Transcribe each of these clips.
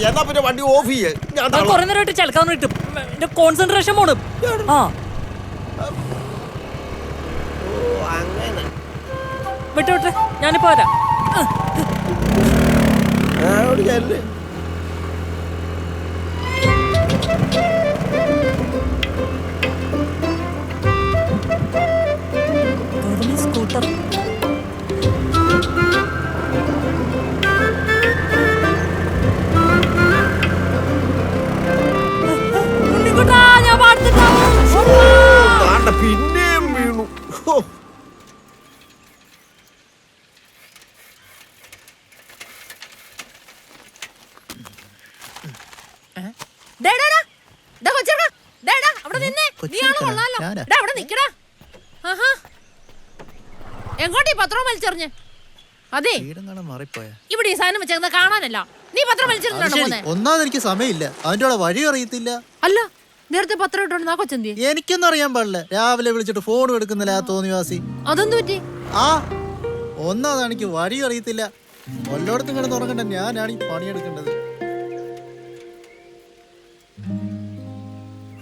എന്നാ പിന്നെ വണ്ടി ഓഫ് ചെയ്യേ. ഞാൻ കുറെ നേരമായിട്ട് ചിലക്കാൻ കിട്ടും. എന്റെ കോൺസെൻട്രേഷൻ പോണും. ആ അങ്ങനെ വിട്ടു വിട്ടെ, ഞാനിപ്പോ വരാം. സ്കൂട്ടർ പിന്നെയും വീണു. എങ്ങോട്ടീ പത്രം വലിച്ചെറിഞ്ഞ്? അതെ ഇവിടെ ഈ സാധനം വെച്ചേക്കുന്ന കാണാനല്ല. നീ പത്രം വലിച്ചെറിഞ്ഞാണോ? ഒന്നാമത് എനിക്ക് സമയമില്ല, അതിന്റെ വഴി അറിയത്തില്ല. അല്ല നേരത്തെ പത്രം ഇട്ടോണ്ട് കൊച്ചെന്തി? എനിക്കൊന്നും അറിയാൻ പാടില്ല. രാവിലെ വിളിച്ചിട്ട് ഫോൺ എടുക്കുന്നില്ല ആ തോന്നിവാസി. അതൊന്നും പറ്റി? ആ ഒന്നാമത് എനിക്ക് വഴി അറിയത്തില്ല. വല്ലോടത്തും കിടന്ന് ഉറങ്ങണ്ട, ഞാനാണ് ഈ പണിയെടുക്കേണ്ടത്.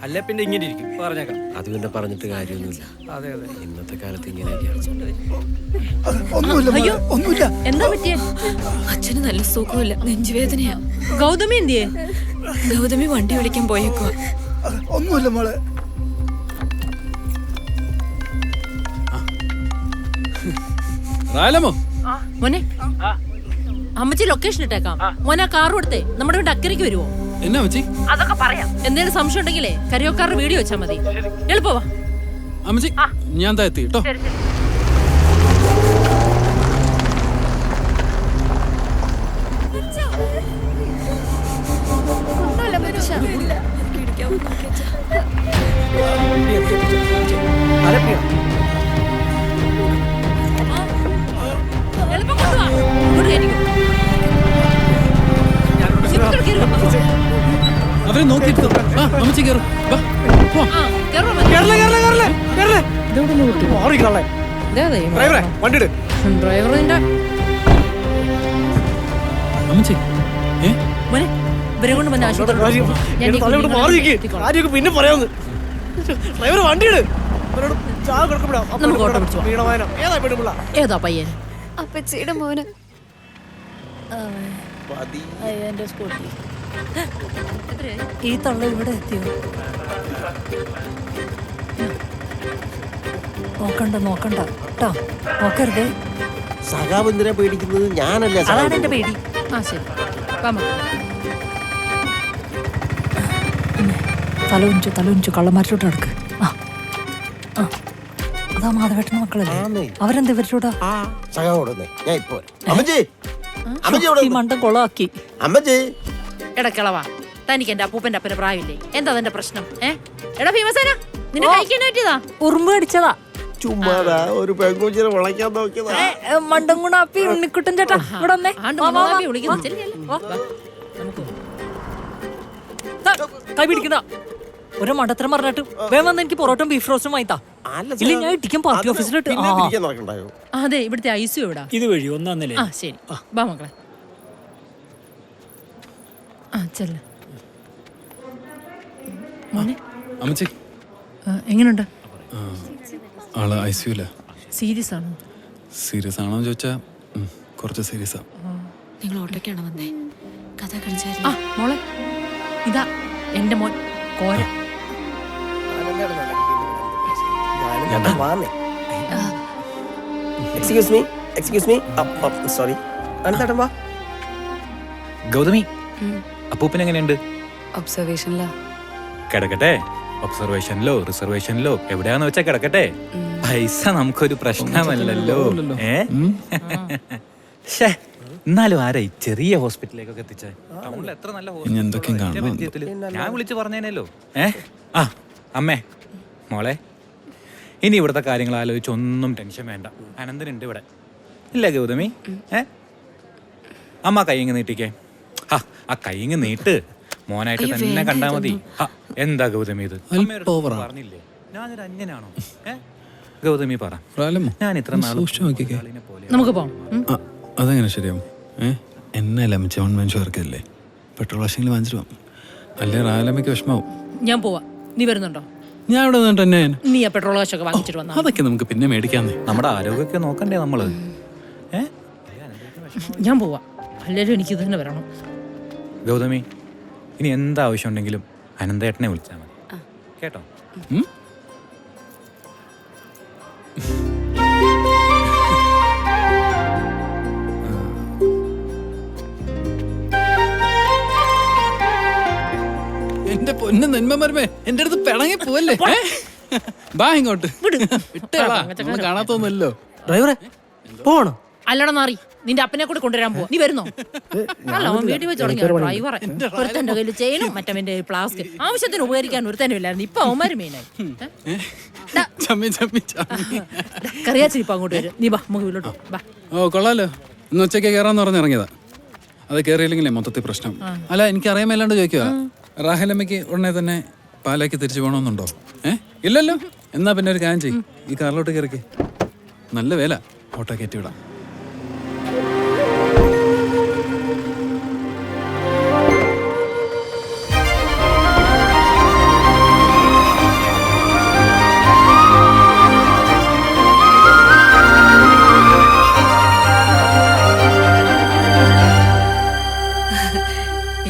അല്ല പിന്നെ ഇങ്ങനെ ഇരിക്കും പറഞ്ഞേക്കാം. അത് പിന്നെ പറഞ്ഞിട്ട് കാര്യമൊന്നുമില്ല. അതെ അതെ, ഇന്നത്തെ കാലത്ത് ഇങ്ങനെയൊക്കെയാണ്. എന്താ പറ്റിയ? അച്ഛന് നല്ല സുഖമില്ല, നെഞ്ചുവേദനയാ. ഗൗതമി എന്തിയെ? ഗൗതമി വണ്ടി വിളിക്കാൻ പോയേക്കുവാ. ഒന്നുമില്ല മോളെ. മോനെ അമ്മച്ചി ലൊക്കേഷൻ ഇട്ടേക്കാം. മോനെ കാർ കൊടുത്തേ നമ്മുടെ വീട് അക്കരയ്ക്ക് വരുവോ? എന്നാ അമ്മച്ചി? അതൊക്കെ പറയാം. എന്തെങ്കിലും സംശയം ഉണ്ടെങ്കിലേ കരിയോക്കാരുടെ വീഡിയോ വെച്ചാൽ മതി. എളുപ്പവാ അമ്മച്ചി, ഞാൻ എത്തി കേട്ടോ. എളുപ്പം കൊണ്ടുവാ. ഇങ്ങോട്ട് കയറ്റിക്കോ. അവരെ നോക്കിയിട്ട് അമ്മച്ചി കയറും. ഡ്രൈവറിന്റെ അമ്മച്ചി മോനെ ഇവരെ കൊണ്ട് വന്ന ആശുപത്രി പിന്നെ പറയാന്ന് വണ്ടിയിട്. നമുക്ക് ഓട്ടോ പിടിച്ചു. ഏതാ പയ്യൻ? അപ്പച്ചിയുടെ മോന്. എന്റെ സ്കൂട്ടി. ഈ തള്ള ഇവിടെ എത്തിയോ? നോക്കണ്ട നോക്കണ്ട കേട്ടോ, നോക്കരുതേ. സഖാബന്ധിനെ പേടിക്കുന്നത് ഞാനല്ല, അതാണ് എന്റെ പേടി. ആ ശരി, തലൊഞ്ചു കള്ളന്മാരിലോട്ട് നടക്ക്. അതാ മാധവേട്ടന്റെ മക്കളല്ലേ, അവരെന്താ ഇവരിലൂടെ? ഞാൻ ഇപ്പൊ ഈ മണ്ടം കൊളാക്കി. അമ്മച്ചി എടക്കളവാ, തനിക്ക് എന്റെ അപ്പൂപ്പന്റെ അപ്പന്റെ പ്രായമില്ലേ? എന്താ തന്റെ പ്രശ്നം? എടാ ഭീമസേന, നിന്നെ കഴിക്കാൻ പറ്റിയതാ? ഉറുമ്പ് അടിച്ചതാ. ചുമ്മാതാ ഒരു പെൺകുച്ചിനെ വിളയ്ക്കാൻ നോക്കിയതാ. മണ്ടം കൂടാപ്പി ഉണ്ണിക്കുട്ടൻ ചേട്ടാ ഇവിടെ വന്നേ. കൈ പിടിക്കണ്ട. ഒരു മണ്ടത്തരം പറഞ്ഞിട്ട് വേഗം വന്ന് എനിക്ക് പൊറോട്ടും ബീഫ് റോസ്റ്റും വാങ്ങിത്താ. ഇല്ല ഞാൻ ഇടിക്കാൻ പാർട്ടി ഓഫീസിലിട്ട്. അതെ, ഇവിടുത്തെ ഐസിയു എവിടാ? ഇത് വഴി ഒന്നാന്നല്ലേ. ആ ശരി, ബാ മക്കളെ. ആ ചെല്ല മോനെ. അമ്മച്ചി എങ്ങനെയുണ്ട്? ആള് ഐസിയുല. സീരിയസ് ആണോ? സീരിയസ് ആണോന്ന് ചോദിച്ചാ കുറച്ച് സീരിയസാ. നിങ്ങൾ ഓട്ടോക്കാണ് വന്നേ? കഥ കളിച്ചായിരുന്നു. ആ മോളെ, ഇതാ എന്റെ മോൻ കോര. ഗൗതമി, അപ്പൂപ്പൻ എങ്ങനെയുണ്ട്? ഒബ്സർവേഷനിലാ. കിടക്കട്ടെ. ഒബ്സർവേഷനിലോ റിസർവേഷനിലോ എവിടെയാന്ന് വെച്ചാ കിടക്കട്ടെ. പൈസ നമുക്കൊരു പ്രശ്നമല്ലല്ലോ. എന്നാലും ആരാ ഈ ചെറിയ ഹോസ്പിറ്റലിലേക്കൊക്കെ എത്തിച്ചേ? ടൗണിൽ എത്ര നല്ല ഹോസ്പിറ്റൽ ഞാൻ വിളിച്ചു പറഞ്ഞേനല്ലോ. ആ അമ്മേ, മോളെ, ഇനി ഇവിടുത്തെ കാര്യങ്ങൾ ആലോചിച്ച് ഒന്നും ടെൻഷൻ വേണ്ട. അനന്തനുണ്ട് ഇവിടെ. ഇല്ല ഗൗതമി? അമ്മ കൈയിങ് നീട്ടിക്കേ. ആ കൈയിങ് നീട്ട്. മോനായിട്ട് തന്നെ കണ്ടാ മതി. എന്താ ഗൗതമി ഇത്? പറഞ്ഞില്ലേ ഞാനൊരു അന്യനാണോ? ഗൗതമി പറ, ഞാൻ ഇത്ര നമുക്ക് പോവാം. അതെങ്ങനെ ശരിയാവും? എന്നല്ല അമ്മച്ചി 1 man ഷോ ഇറക്കല്ലേ. പെട്രോൾ വാശെങ്കിലും വാങ്ങിച്ചിട്ട് പോവാം. അല്ലേ റാലമ്മയ്ക്ക് വിഷമാവും. ഞാൻ പോവാ, നീ വരുന്നുണ്ടോ? ഞാൻ ഇവിടെ നിന്നിട്ട് തന്നെ നീ ആ പെട്രോൾ കാശൊക്കെ വാങ്ങിച്ചിട്ട് വന്നാ അതൊക്കെ നമുക്ക് പിന്നെ മേടിക്കാന്നേ. നമ്മുടെ ആരോഗ്യമൊക്കെ നോക്കണ്ടേ നമ്മള്? ഞാൻ പോവാ, അല്ലേലും എനിക്ക് ഇത് തന്നെ വരണം. ഗൗതമി, ഇനി എന്താവശ്യം ഉണ്ടെങ്കിലും അനന്തേട്ടനെ വിളിച്ചാൽ മതി കേട്ടോ. എന്റെ പൊന്നു നന്മമരമേ, എന്റെ അടുത്ത് പിണങ്ങി പോവല്ലേ? ബാ ഇങ്ങോട്ട് വിട്ടേളാ, നമ്മള് കാണാത്തൊന്നുമല്ലോ. ഡ്രൈവറെ പോണോ? അല്ലടാ നാറി, നിന്റെ അപ്പനെ കൂടെ കൊണ്ടുവരാൻ പോവാ. നീ വരുന്നോ? അല്ല, അവൻ വീട്ടിൽ വെച്ച് തുടങ്ങിയ ഡ്രൈവറെ. ഒരുത്തന്റെ കയ്യിൽ ചെയിനും മറ്റവന്റെ പ്ലാസ്ക്. ആവശ്യത്തിന് ഉപകരിക്കാൻ ഒരുത്തനും ഇല്ലായിരുന്നു. ഇപ്പൊ അവന്മാര് മെയിനായി. കറിയാച്ചിരി ഇപ്പൊ അങ്ങോട്ട് വരും. നീ ബാ, നമുക്ക് വീട്ടിലോട്ട് ബാ. ഓ കൊള്ളാലോ, ഇന്ന് ഉച്ചയ്ക്ക് കയറാന്ന് പറഞ്ഞിറങ്ങിയതാ. അത് കയറിയില്ലെങ്കിലേ മൊത്തത്തിൽ പ്രശ്നം. അല്ല, എനിക്ക് അറിയാൻ മേലാണ്ട് ചോദിക്കുക, റാഹലമ്മയ്ക്ക് ഉടനെ തന്നെ പാലാക്കി തിരിച്ചു പോകണമെന്നുണ്ടോ? ഇല്ലല്ലോ. എന്നാ പിന്നെ ഒരു കാര്യം ചെയ്യും, ഈ കാറിലോട്ട് കയറിക്ക്. നല്ല വേല, ഓട്ടോ കയറ്റി വിടാം.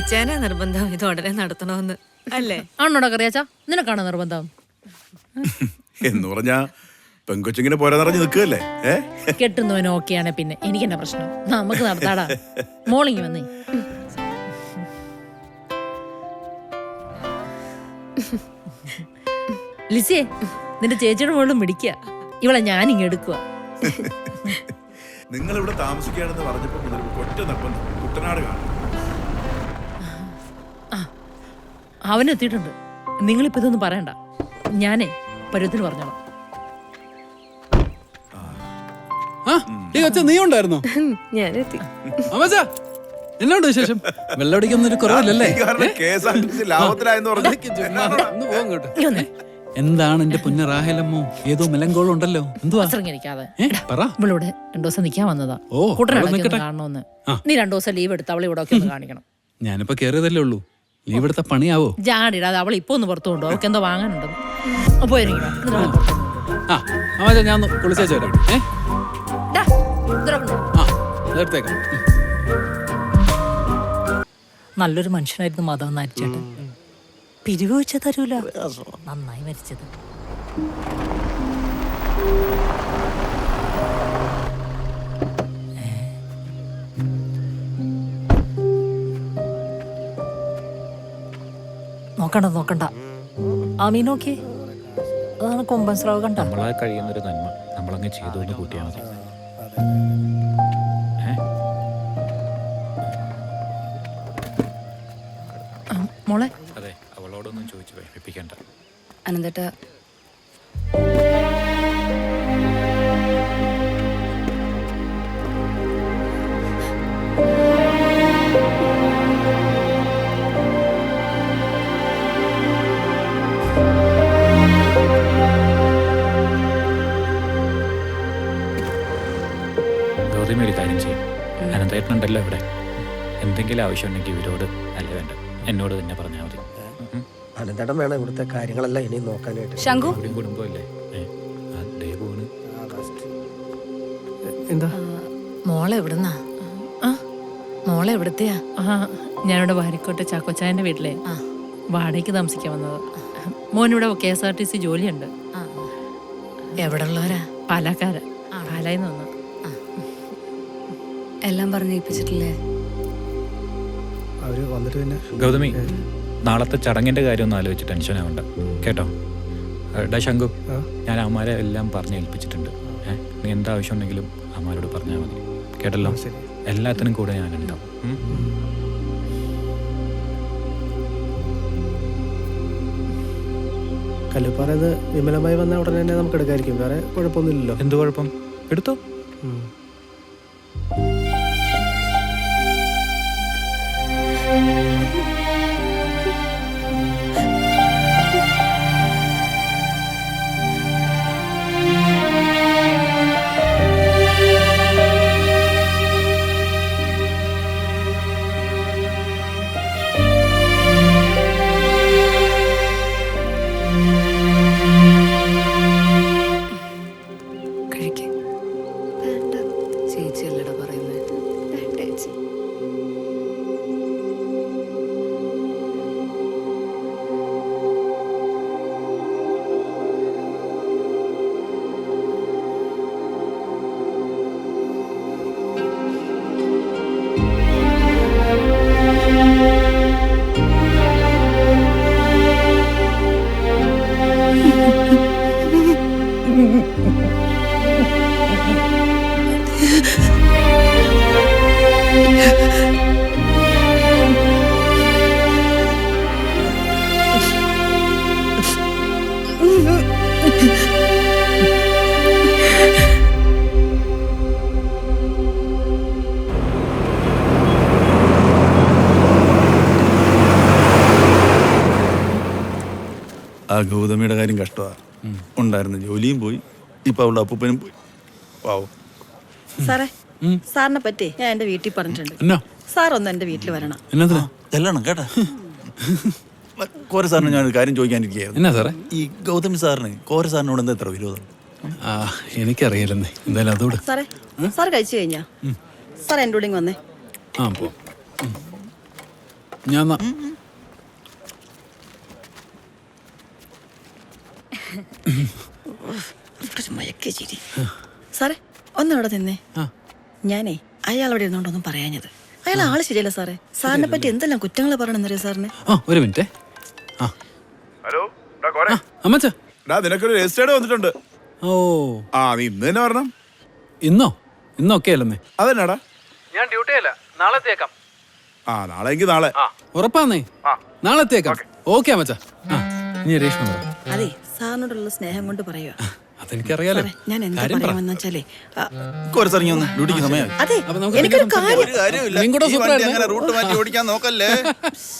ഇച്ചാനാ നിർബന്ധം ഇത് ഉടനെ നടത്തണമെന്ന് അല്ലേ? ആണോടാ കറിയാച്ചാ, നിനക്കാണോ നിർബന്ധം? എന്ന് പറഞ്ഞാ പെങ്കൊച്ചിങ്ങനെ പോരാ നിറഞ്ഞു നിൽക്കുകയല്ലേ? കെട്ടുന്നവൻ ഓക്കെയാണ്, പിന്നെ എനിക്ക് എന്നാ പ്രശ്നം? നമുക്ക് നടത്താടാ. മോളിങ് വന്നേ. ലിസിയെ, നിന്റെ ചേച്ചിയുടെ മോളും മിടിക്കുക. ഇവളെ ഞാനിങ്ങ് എടുക്കുക. നിങ്ങൾ ഇവിടെ താമസിക്കുകയാണെന്ന് പറഞ്ഞപ്പോ മുതൽ ഒറ്റ നിർബന്ധം, കുട്ടനാട് കാണും. അവനെത്തിയിട്ടുണ്ട്. നിങ്ങളിപ്പോ ഇതൊന്നും പറയണ്ട, ഞാനേ പരുവത്തിന് പറഞ്ഞോളാം. നീ ഉണ്ടായിരുന്നോ? ഞാനെത്തി. എന്നോട് വിശേഷം? വെള്ളമടിക്കൊന്നൊരു കുറവില്ലല്ലേ? എന്താണ് എന്റെ പൊന്ന റാഹലമ്മോ, ഏതോ മെലങ്കോളം ഉണ്ടല്ലോ. എന്തുവാ? ഇവളിവിടെ 2 ദിവസം നിൽക്കാൻ വന്നതാ. കൂട്ടനാടൊക്കെ കാണണമെന്ന്. നീ 2 ദിവസം ലീവ് എടുത്ത് അവളെ ഇവിടെ ഒക്കെ ഒന്ന് കാണിക്കണം. ഞാനിപ്പോ കേറിയതല്ലേ ഉള്ളൂ, ലീവ് എടുത്ത പണിയാവോ? ജാടിടാതെ അവൾ ഇപ്പൊ ഒന്ന് പുറത്തു കൊണ്ടോ, അവൾക്ക് എന്തോ വാങ്ങാനുണ്ടെന്ന്. ഞാൻ കുളിച്ചേച്ചു വരാം. നല്ലൊരു മനുഷ്യനായിരുന്നു മാധവൻ നാരിച്ചേട്ടൻ. പിരിവ് വെച്ച തരൂല, നന്നായി മരിച്ചത്. നോക്കണ്ട ആമീനോക്കെ, അതാണ് കൊമ്പൻ സ്രാവ്. കണ്ട, നമ്മളാ കഴിയുന്നൊരു നന്മ നമ്മളങ്ങ് ചെയ്തു എന്ന് കൂട്ടിയാൽ മതി. മോളെ, അതെ, അവളോടൊന്നും ചോദിച്ചു വിഷമിപ്പിക്കണ്ട. അനന്തേട്ടാ, ഗൗതമി ഒരു കാര്യം ചെയ്യും, അനന്തേട്ടനുണ്ടല്ലോ ഇവിടെ. എന്തെങ്കിലും ആവശ്യമുണ്ടെങ്കിൽ ഇവരോട് അല്ല വേണ്ട, എന്നോട് തന്നെ പറഞ്ഞാൽ മതി. അനന്തേട്ടൻ വേണം ഇവിടുത്തെ കാര്യങ്ങളെല്ലാം ഇനി നോക്കാനായിട്ട്. ശംഖു, കുടുംബമല്ലേ? എന്താ മോളെ എവിടുന്നാ? മോളെ എവിടത്തെയാ? ഞാനിവിടെ വാരിക്കോട്ടെ ചാക്കോച്ചായന്റെ വീട്ടിലെ വാടകയ്ക്ക് താമസിക്കാൻ വന്നത്. മോനിവിടെ KSRTC ജോലിയുണ്ട്. എവിടെ ഉള്ളവരാ? പാലക്കാര്. പാലായിന്ന് വന്നു. എല്ലാം പറഞ്ഞേൽപ്പിച്ചിട്ടില്ലേ? അവര് വന്നിട്ട് പിന്നെ ഗൗതമി, നാളത്തെ ചടങ്ങിന്റെ കാര്യം ഒന്ന് ആലോചിച്ച് ടെൻഷൻ ആവണ്ട കേട്ടോ. ശംഖു, ഞാൻ അമ്മമാരെ എല്ലാം പറഞ്ഞേൽപ്പിച്ചിട്ടുണ്ട്. നീ എന്താവശ്യം ഉണ്ടെങ്കിലും അമ്മമാരോട് പറഞ്ഞാൽ മതി കേട്ടല്ലോ. എല്ലാത്തിനും കൂടെ ഞാനുണ്ടാവും. കല്ലുപ്പാറത് വിമലമായി വന്ന ഉടനെ തന്നെ നമുക്ക് എടുക്കാതിരിക്കും, വേറെ കുഴപ്പമൊന്നുമില്ലല്ലോ. എന്ത് കുഴപ്പം? എടുത്തോ. ഗൗതമിയുടെ കാര്യം കഷ്ടമാണ്. ഉണ്ടായിരുന്ന ജോലിയും പോയി, ഇപ്പൊ അവളുടെ അപ്പൂപ്പനും പോയി. പാവം. സാറേ, സാറിനെ പറ്റി ഞാൻ എന്റെ വീട്ടിൽ പറഞ്ഞിട്ടുണ്ട്. എന്നാ സാർ ഒന്ന് എന്റെ വീട്ടിൽ വരണം. എന്നതിനാ ചെല്ലണം കേട്ടാ. കോര സാറിന് ഞാനൊരു കാര്യം ചോദിക്കാനിരിക്കുകയായിരുന്നു. എന്നാ സാറേ? ഈ ഗൗതമി സാറിന് കോര സാറിനോട് എന്താ എത്ര വിരോധം? ആ എനിക്കറിയില്ലെന്നേ. എന്തായാലും അതോട് സാറേ, സാർ കഴിച്ചു കഴിഞ്ഞാ സാർ എന്റെ കൂടെ വന്നേ. ആ പോ. ഞാൻ മയക്കേ ചിരി. സാറേ, ഒന്നവിടെ നിന്നേ. ഞാനേ അയാളവിടെ ഇരുന്നോണ്ടൊന്നും പറയാഞ്ഞത്. അയാൾ ആള് ശരിയല്ല സാറേ. സാറിനെ പറ്റി എന്തെല്ലാം കുറ്റങ്ങൾ പറയണമെന്നറിയോ സാറിന്? ഒരു മിനിറ്റ്. ഹലോ അമ്മച്ച, നിനക്കൊരു രജിസ്റ്റേർഡ് വന്നിട്ടുണ്ട്. ഓ ആ നീ ഇന്ന് തന്നെ വരണം. ഇന്നൊക്കെ അല്ലെന്നേ. അതെന്നാടാ? ഞാൻ ഡ്യൂട്ടിയല്ല, നാളെ എത്തിയേക്കാം. ആ നാളെ എങ്കിൽ നാളെ. ഉറപ്പാന്നേ, നാളെ എത്തിയേക്കാം. ഓക്കെ അമ്മച്ച. നീ രേഷ്മ പറ. അതെ, സാറിനോടുള്ള സ്നേഹം കൊണ്ട് പറയുക. അതെനിക്കറിയാലോ. ഞാൻ എന്താ പറയാമെന്ന് വെച്ചാലേ, കോര സാർ ഇനി ഒന്ന് ഡ്യൂട്ടിക്ക് സമയമായി. അതെ, എനിക്കൊരു കാര്യം. ഒരു കാര്യമില്ല. നീ കൂടെ ഈ വണ്ടി സൂപ്പറായിരുന്നേ. അങ്ങനെ റൂട്ട് മാറ്റി ഓടിക്കാൻ നോക്കല്ലേ.